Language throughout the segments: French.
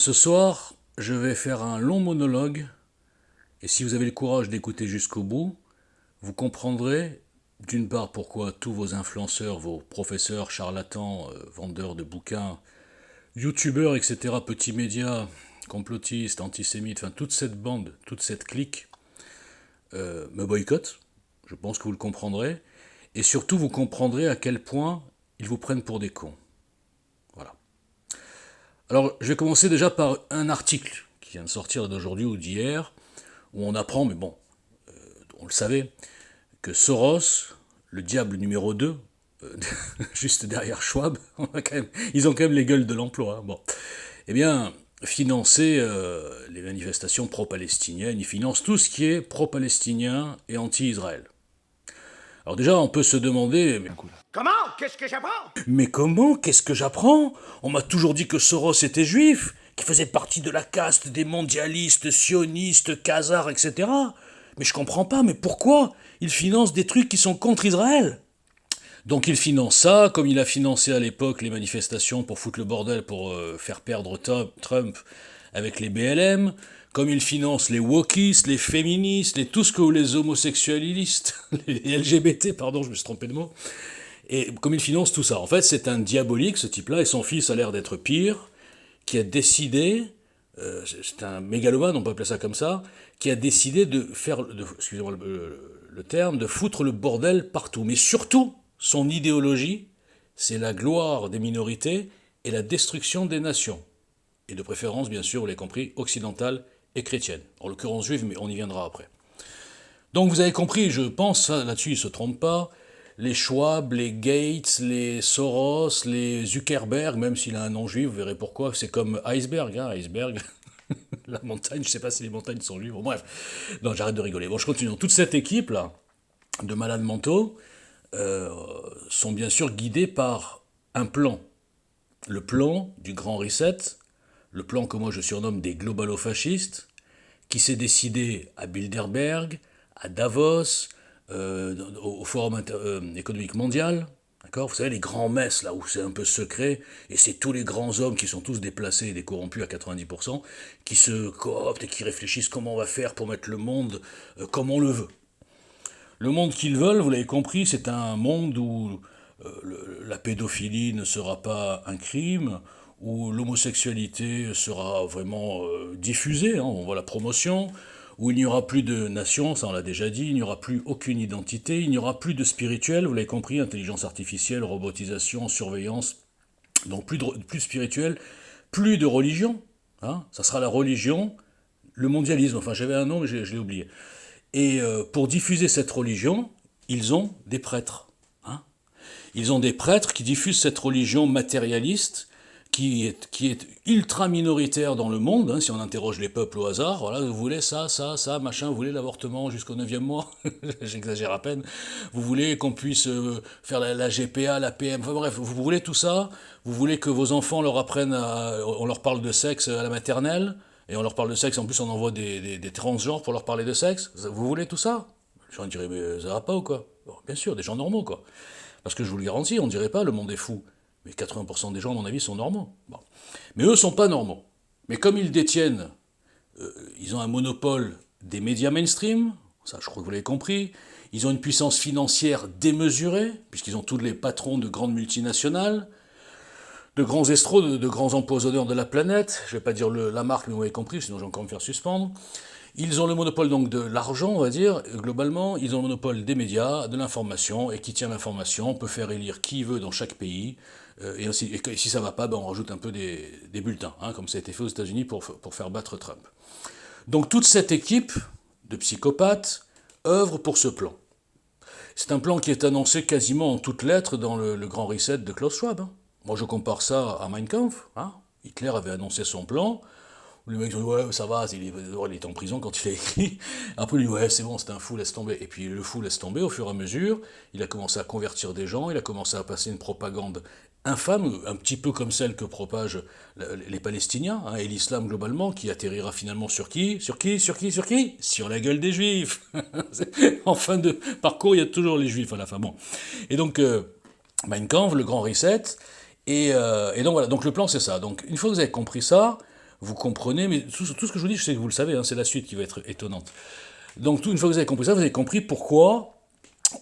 Ce soir, je vais faire un long monologue, et si vous avez le courage d'écouter jusqu'au bout, vous comprendrez d'une part pourquoi tous vos influenceurs, vos professeurs, charlatans, vendeurs de bouquins, youtubeurs, etc., petits médias, complotistes, antisémites, enfin toute cette bande, toute cette clique me boycottent. Je pense que vous le comprendrez. Et surtout, vous comprendrez à quel point ils vous prennent pour des cons. Voilà. Alors, je vais commencer déjà par un article qui vient de sortir d'aujourd'hui ou d'hier, où on apprend, mais bon, on le savait, que Soros, le diable numéro 2, juste derrière Schwab, ils ont quand même les gueules de l'emploi, hein, bon, eh bien, financer les manifestations pro-palestiniennes, ils financent tout ce qui est pro-palestinien et anti-Israël. Alors déjà, on peut se demander, Comment? Qu'est-ce que j'apprends? mais comment? Qu'est-ce que j'apprends? On m'a toujours dit que Soros était juif, qu'il faisait partie de la caste des mondialistes, sionistes, khazars, etc. Mais je comprends pas, mais pourquoi il finance des trucs qui sont contre Israël? Donc il finance ça, comme il a financé à l'époque les manifestations pour foutre le bordel, pour faire perdre Trump avec les BLM, comme il finance les wokistes, les féministes, tout ce que les homosexualistes, les LGBT, pardon, je me suis trompé de mot, et comme il finance tout ça. En fait, c'est un diabolique, ce type-là, et son fils a l'air d'être pire, qui a décidé, c'est un mégalomane, on peut appeler ça comme ça, qui a décidé de faire, excusez-moi le terme, de foutre le bordel partout. Mais surtout, son idéologie, c'est la gloire des minorités et la destruction des nations. Et de préférence, bien sûr, vous l'avez compris, occidentale et chrétienne. En l'occurrence juive, mais on y viendra après. Donc vous avez compris, je pense, là-dessus il ne se trompe pas, les Schwab, les Gates, les Soros, les Zuckerberg, même s'il a un nom juif, vous verrez pourquoi, c'est comme iceberg, hein, iceberg, la montagne, je ne sais pas si les montagnes sont juives, bon, bref, non j'arrête de rigoler. Bon, je continue. Toute cette équipe-là, de malades mentaux, sont bien sûr guidés par un plan. Le plan du grand reset, le plan que moi je surnomme des globalo-fascistes, qui s'est décidé à Bilderberg, à Davos, au Forum économique mondial, d'accord. Vous savez, les grands messes, là où c'est un peu secret, et c'est tous les grands hommes qui sont tous déplacés et des corrompus à 90%, qui se cooptent et qui réfléchissent comment on va faire pour mettre le monde comme on le veut. Le monde qu'ils veulent, vous l'avez compris, c'est un monde où la pédophilie ne sera pas un crime, où l'homosexualité sera vraiment diffusée, hein, on voit la promotion, où il n'y aura plus de nation, ça on l'a déjà dit, il n'y aura plus aucune identité, il n'y aura plus de spirituel, vous l'avez compris, intelligence artificielle, robotisation, surveillance, donc plus spirituel, plus de religion, hein, ça sera la religion, le mondialisme, enfin j'avais un nom mais je l'ai oublié. Et pour diffuser cette religion, ils ont des prêtres. Hein. Ils ont des prêtres qui diffusent cette religion matérialiste, qui est ultra minoritaire dans le monde, hein, si on interroge les peuples au hasard. Voilà, vous voulez ça, ça, ça, machin, vous voulez l'avortement jusqu'au 9e mois, j'exagère à peine. Vous voulez qu'on puisse faire la GPA, la PM, enfin bref, vous voulez tout ça. Vous voulez que vos enfants leur apprennent, on leur parle de sexe à la maternelle. Et on leur parle de sexe, en plus on envoie des transgenres pour leur parler de sexe. Vous voulez tout ça? Les gens diraient, mais ça va pas ou quoi? Bon, bien sûr, des gens normaux quoi. Parce que je vous le garantis, on ne dirait pas le monde est fou. Mais 80% des gens, à mon avis, sont normaux. Bon. Mais eux sont pas normaux. Mais comme ils détiennent, ils ont un monopole des médias mainstream, ça je crois que vous l'avez compris, ils ont une puissance financière démesurée, puisqu'ils ont tous les patrons de grandes multinationales, de grands escrocs, de grands empoisonneurs de la planète, je ne vais pas dire la marque, mais vous avez compris, sinon je vais encore me faire suspendre. Ils ont le monopole donc de l'argent, on va dire, globalement, ils ont le monopole des médias, de l'information, et qui tient l'information, on peut faire élire qui veut dans chaque pays, et si ça ne va pas, ben on rajoute un peu des bulletins, hein, comme ça a été fait aux États-Unis pour faire battre Trump. Donc toute cette équipe de psychopathes œuvre pour ce plan. C'est un plan qui est annoncé quasiment en toutes lettres dans le grand reset de Klaus Schwab. Hein. Moi, je compare ça à Mein Kampf. Hein. Hitler avait annoncé son plan. Les mecs ont dit, ouais, ça va, il était en prison quand il a écrit. Après, il dit, ouais, c'est bon, c'est un fou, laisse tomber. Et puis, le fou laisse tomber au fur et à mesure. Il a commencé à convertir des gens, il a commencé à passer une propagande infâme, un petit peu comme celle que propagent les Palestiniens, hein, et l'islam globalement, qui atterrira finalement sur qui? Sur qui? Sur qui? Sur qui? Sur la gueule des Juifs. En fin de parcours, il y a toujours les Juifs à la fin. Bon. Et donc, Mein Kampf, le grand reset, et donc voilà, donc le plan c'est ça. Donc une fois que vous avez compris ça, vous comprenez, mais tout ce que je vous dis, je sais que vous le savez, hein, c'est la suite qui va être étonnante. Donc une fois que vous avez compris ça, vous avez compris pourquoi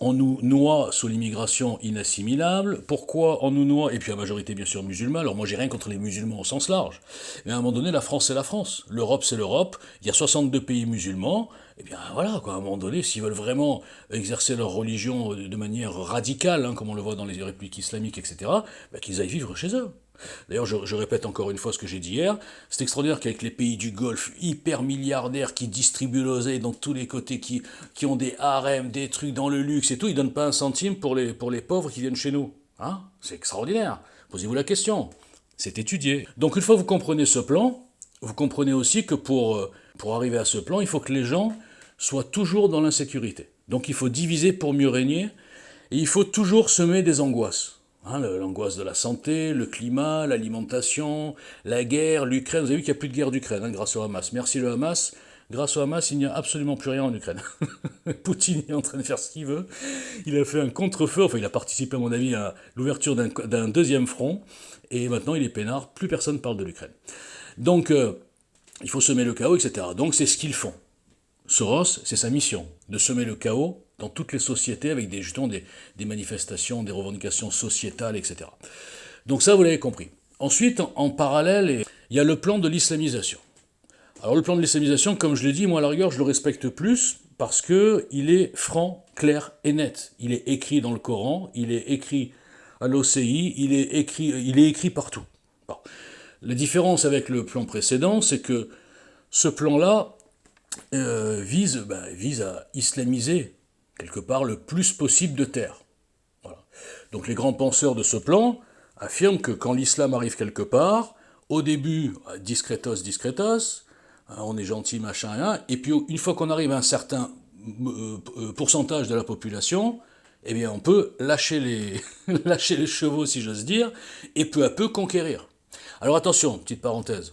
on nous noie sous l'immigration inassimilable, pourquoi on nous noie, et puis la majorité bien sûr musulmane, alors moi j'ai rien contre les musulmans au sens large, mais à un moment donné la France c'est la France, l'Europe c'est l'Europe, il y a 62 pays musulmans, et bien voilà, quoi, à un moment donné, s'ils veulent vraiment exercer leur religion de manière radicale, hein, comme on le voit dans les républiques islamiques, etc., ben, qu'ils aillent vivre chez eux. D'ailleurs, je répète encore une fois ce que j'ai dit hier, c'est extraordinaire qu'avec les pays du Golfe hyper milliardaires qui distribuent l'oseille dans tous les côtés, qui ont des harems, des trucs dans le luxe et tout, ils donnent pas un centime pour les pauvres qui viennent chez nous. Hein, c'est extraordinaire. Posez-vous la question. C'est étudié. Donc une fois que vous comprenez ce plan, vous comprenez aussi que pour arriver à ce plan, il faut que les gens soient toujours dans l'insécurité. Donc il faut diviser pour mieux régner, et il faut toujours semer des angoisses. Hein, l'angoisse de la santé, le climat, l'alimentation, la guerre, l'Ukraine. Vous avez vu qu'il n'y a plus de guerre d'Ukraine grâce au Hamas. Merci le Hamas. Grâce au Hamas, il n'y a absolument plus rien en Ukraine. Poutine est en train de faire ce qu'il veut. Il a fait un contre-feu, enfin il a participé à mon avis à l'ouverture d'un deuxième front, et maintenant il est peinard, plus personne ne parle de l'Ukraine. Donc il faut semer le chaos, etc. Donc c'est ce qu'ils font. Soros, c'est sa mission, de semer le chaos dans toutes les sociétés avec justement des manifestations, des revendications sociétales, etc. Donc ça, vous l'avez compris. Ensuite, en parallèle, il y a le plan de l'islamisation. Alors le plan de l'islamisation, comme je l'ai dit, moi à la rigueur, je le respecte plus parce qu'il est franc, clair et net. Il est écrit dans le Coran, il est écrit à l'OCI, il est écrit partout. Bon. La différence avec le plan précédent, c'est que ce plan-là vise à islamiser quelque part le plus possible de terre. Voilà. Donc les grands penseurs de ce plan affirment que quand l'islam arrive quelque part, au début, discretos, on est gentil, machin, rien, et puis une fois qu'on arrive à un certain pourcentage de la population, eh bien on peut lâcher les chevaux, si j'ose dire, et peu à peu conquérir. Alors attention, petite parenthèse,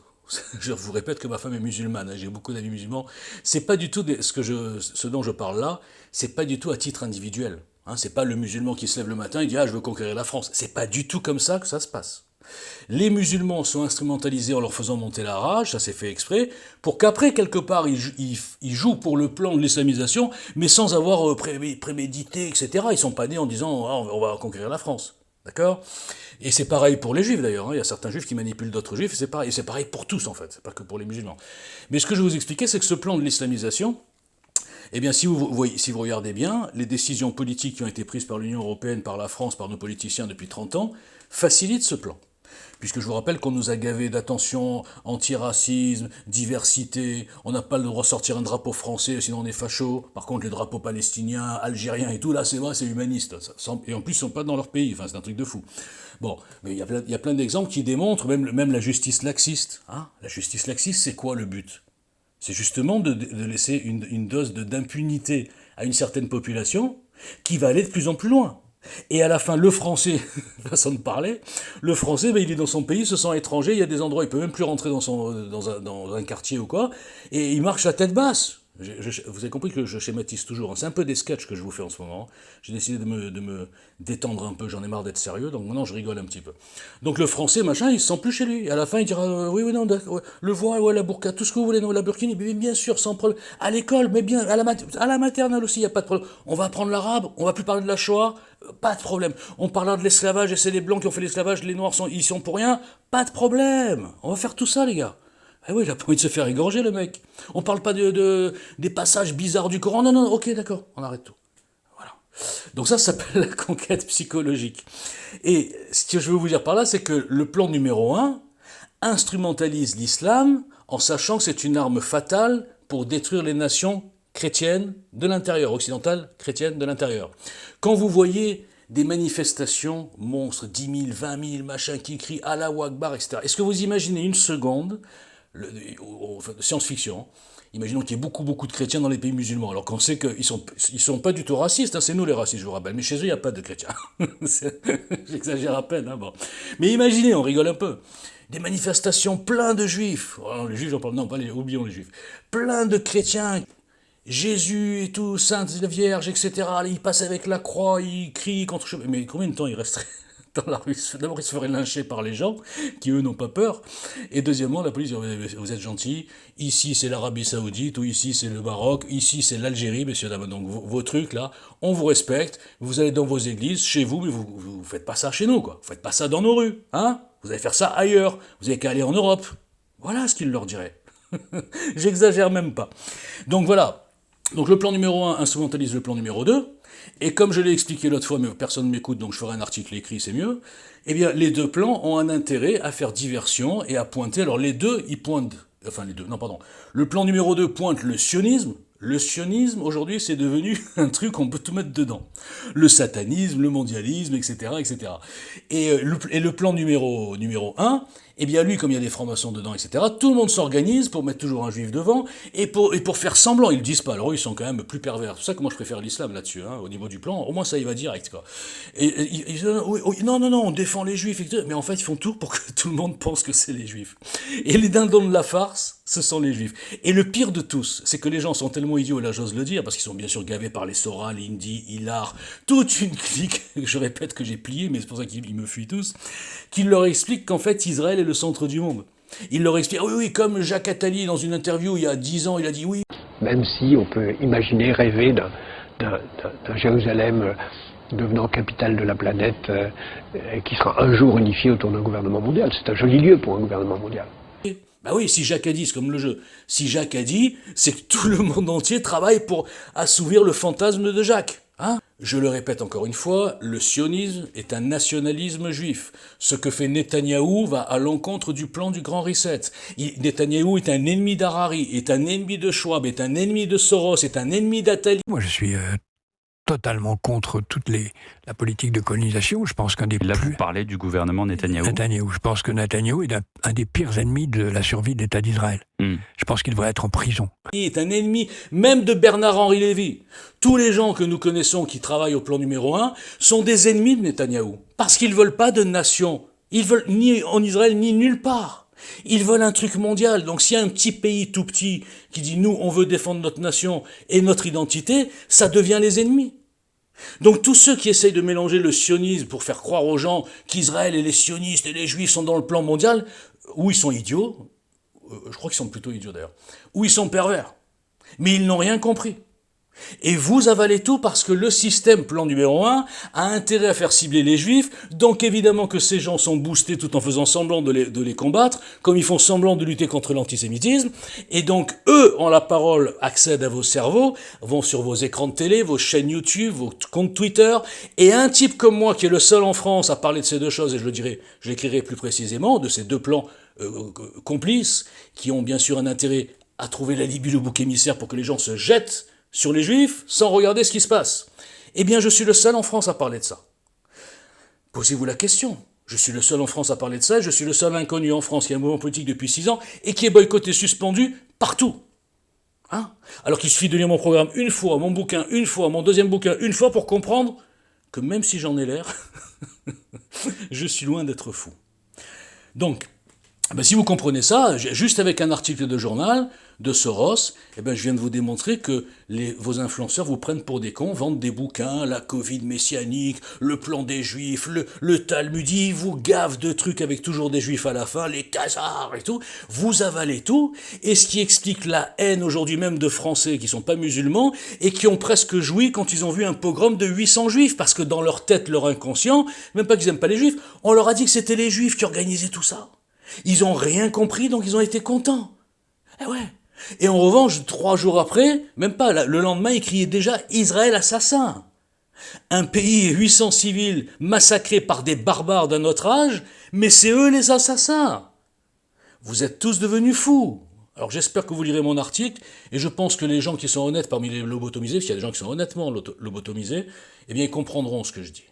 je vous répète que ma femme est musulmane, hein, j'ai beaucoup d'amis musulmans. C'est pas du tout ce dont je parle là, c'est pas du tout à titre individuel. Hein, c'est pas le musulman qui se lève le matin et dit je veux conquérir la France. C'est pas du tout comme ça que ça se passe. Les musulmans sont instrumentalisés en leur faisant monter la rage, ça c'est fait exprès, pour qu'après, quelque part, ils jouent pour le plan de l'islamisation, mais sans avoir prémédité, etc. Ils sont pas nés en disant on va conquérir la France. D'accord ? Et c'est pareil pour les juifs d'ailleurs, hein. Il y a certains juifs qui manipulent d'autres juifs, et c'est pareil pour tous en fait, c'est pas que pour les musulmans. Mais ce que je vais vous expliquer, c'est que ce plan de l'islamisation, eh bien si vous regardez bien, les décisions politiques qui ont été prises par l'Union européenne, par la France, par nos politiciens depuis 30 ans, facilitent ce plan. Puisque je vous rappelle qu'on nous a gavés d'attention, antiracisme, diversité, on n'a pas le droit de sortir un drapeau français, sinon on est facho. Par contre, les drapeaux palestiniens, algériens et tout, là c'est vrai, c'est humaniste. Et en plus, ils sont pas dans leur pays, enfin c'est un truc de fou. Bon, mais il y a plein d'exemples qui démontrent, même la justice laxiste. Hein, la justice laxiste, c'est quoi le but ? C'est justement de laisser une dose d'impunité à une certaine population qui va aller de plus en plus loin. Et à la fin, le français, façon de parler, le français, il est dans son pays, se sent étranger, il y a des endroits, il peut même plus rentrer dans un quartier ou quoi, et il marche à tête basse. Vous avez compris que je schématise toujours, hein. C'est un peu des sketchs que je vous fais en ce moment. J'ai décidé de me détendre un peu, j'en ai marre d'être sérieux, donc maintenant je rigole un petit peu. Donc le français, machin, il se sent plus chez lui. À la fin, il dira oui, non, ouais, le voile, ouais, la burqa, tout ce que vous voulez, non, la burkini, bien sûr, sans problème. À l'école, mais bien, à la maternelle aussi, il n'y a pas de problème. On va apprendre l'arabe, on va plus parler de la Shoah, pas de problème. On parlera de l'esclavage, et c'est les blancs qui ont fait l'esclavage, les noirs ils sont pour rien, pas de problème. On va faire tout ça, les gars. Ah oui, il a pas envie de se faire égorger, le mec. On parle pas des passages bizarres du Coran. Non, ok, d'accord, on arrête tout. Voilà. Donc ça s'appelle la conquête psychologique. Et ce que je veux vous dire par là, c'est que le plan numéro 1 instrumentalise l'islam en sachant que c'est une arme fatale pour détruire les nations chrétiennes de l'intérieur, occidentales chrétiennes de l'intérieur. Quand vous voyez des manifestations monstres, 10 000, 20 000, machin, qui crient Allahu Akbar, etc. Est-ce que vous imaginez une seconde science-fiction, imaginons qu'il y ait beaucoup de chrétiens dans les pays musulmans, alors qu'on sait qu'ils sont pas du tout racistes, hein, c'est nous les racistes, je vous rappelle, mais chez eux, il n'y a pas de chrétiens. J'exagère à peine, hein, bon. Mais imaginez, on rigole un peu, des manifestations plein de juifs, oh, les juifs, j'en parle, non, oublions les juifs, plein de chrétiens, Jésus et tout, Sainte Vierge, etc., ils passent avec la croix, ils crient contre... Mais combien de temps il resterait dans la rue. D'abord, ils se feraient lyncher par les gens, qui eux n'ont pas peur. Et deuxièmement, la police dirait, vous êtes gentils, ici c'est l'Arabie Saoudite, ou ici c'est le Maroc, ici c'est l'Algérie, messieurs, dames. Donc vos trucs là, on vous respecte, vous allez dans vos églises, chez vous, mais vous faites pas ça chez nous, quoi. Vous faites pas ça dans nos rues, hein. Vous allez faire ça ailleurs, vous avez qu'à aller en Europe. Voilà ce qu'il leur dirait. J'exagère même pas. Donc voilà. Donc le plan numéro 1 instrumentalise le plan numéro 2, et comme je l'ai expliqué l'autre fois, mais personne ne m'écoute, donc je ferai un article écrit, c'est mieux, eh bien les deux plans ont un intérêt à faire diversion et à pointer, alors les deux, ils pointent, enfin les deux, non pardon, le plan numéro 2 pointe le sionisme. Le sionisme, aujourd'hui, c'est devenu un truc qu'on peut tout mettre dedans. Le satanisme, le mondialisme, etc., etc. Et le plan numéro 1, eh bien lui, comme il y a des francs-maçons dedans, etc., tout le monde s'organise pour mettre toujours un juif devant, et pour faire semblant, ils le disent pas, alors eux, ils sont quand même plus pervers. C'est pour ça que moi je préfère l'islam là-dessus, hein, au niveau du plan, au moins ça y va direct, quoi. Et ils disent, non, on défend les juifs, etc., mais en fait, ils font tout pour que tout le monde pense que c'est les juifs. Et les dindons de la farce, ce sont les juifs. Et le pire de tous, c'est que les gens sont tellement idiots, là j'ose le dire, parce qu'ils sont bien sûr gavés par les Soral, Indy, Hilar, toute une clique, je répète que j'ai plié, mais c'est pour ça qu'ils me fuient tous, qu'ils leur expliquent qu'en fait Israël est le centre du monde. Ils leur expliquent, oui, comme Jacques Attali dans une interview il y a 10 ans, il a dit oui. Même si on peut imaginer, rêver d'un Jérusalem devenant capitale de la planète, qui sera un jour unifié autour d'un gouvernement mondial. C'est un joli lieu pour un gouvernement mondial. Bah oui, si Jacques a dit, c'est comme le jeu. Si Jacques a dit, c'est que tout le monde entier travaille pour assouvir le fantasme de Jacques. Hein ? Je le répète encore une fois, le sionisme est un nationalisme juif. Ce que fait Netanyahou va à l'encontre du plan du Grand Reset. Netanyahou est un ennemi d'Harari, est un ennemi de Schwab, est un ennemi de Soros, est un ennemi d'Attali. Moi, je suis totalement contre la politique de colonisation. Je pense qu'un des Là, vous parlez du gouvernement Netanyahou. Je pense que Netanyahou est un des pires ennemis de la survie de l'État d'Israël. Je pense qu'il devrait être en prison. Il est un ennemi même de Bernard-Henri Lévy. Tous les gens que nous connaissons qui travaillent au plan numéro 1 sont des ennemis de Netanyahou. Parce qu'ils veulent pas de nation. Ils veulent ni en Israël ni nulle part. Ils veulent un truc mondial. Donc s'il y a un petit pays tout petit qui dit nous on veut défendre notre nation et notre identité, ça devient les ennemis. Donc tous ceux qui essayent de mélanger le sionisme pour faire croire aux gens qu'Israël et les sionistes et les juifs sont dans le plan mondial, ou ils sont idiots, je crois qu'ils sont plutôt idiots d'ailleurs, ou ils sont pervers, mais ils n'ont rien compris. Et vous avalez tout parce que le système plan numéro 1 a intérêt à faire cibler les juifs, donc évidemment que ces gens sont boostés tout en faisant semblant de les combattre, comme ils font semblant de lutter contre l'antisémitisme, et donc eux, en la parole, accèdent à vos cerveaux, vont sur vos écrans de télé, vos chaînes YouTube, vos comptes Twitter, et un type comme moi, qui est le seul en France à parler de ces deux choses, et je l'écrirai plus précisément, de ces deux plans complices, qui ont bien sûr un intérêt à trouver la Libye, le bouc émissaire, pour que les gens se jettent sur les juifs, sans regarder ce qui se passe. Eh bien, je suis le seul en France à parler de ça. Posez-vous la question. Je suis le seul en France à parler de ça, je suis le seul inconnu en France qui a un mouvement politique depuis 6 ans et qui est boycotté, suspendu, partout. Hein ? Alors qu'il suffit de lire mon programme une fois, mon bouquin une fois, mon deuxième bouquin une fois pour comprendre que même si j'en ai l'air, je suis loin d'être fou. Donc, si vous comprenez ça, juste avec un article de journal de Soros, je viens de vous démontrer que vos influenceurs vous prennent pour des cons, vendent des bouquins, la Covid messianique, le plan des juifs, le Talmud, ils vous gavent de trucs avec toujours des juifs à la fin, les Khazars et tout, vous avalez tout, et ce qui explique la haine aujourd'hui même de Français qui sont pas musulmans et qui ont presque joui quand ils ont vu un pogrom de 800 juifs, parce que dans leur tête, leur inconscient, même pas qu'ils aiment pas les juifs, on leur a dit que c'était les juifs qui organisaient tout ça. Ils ont rien compris, donc ils ont été contents. Eh ouais. Et en revanche, 3 jours après, même pas, le lendemain, ils criaient déjà « Israël assassin ». Un pays et 800 civils massacrés par des barbares d'un autre âge, mais c'est eux les assassins. Vous êtes tous devenus fous. Alors j'espère que vous lirez mon article, et je pense que les gens qui sont honnêtes parmi les lobotomisés, parce qu'il y a des gens qui sont honnêtement lobotomisés, eh bien ils comprendront ce que je dis.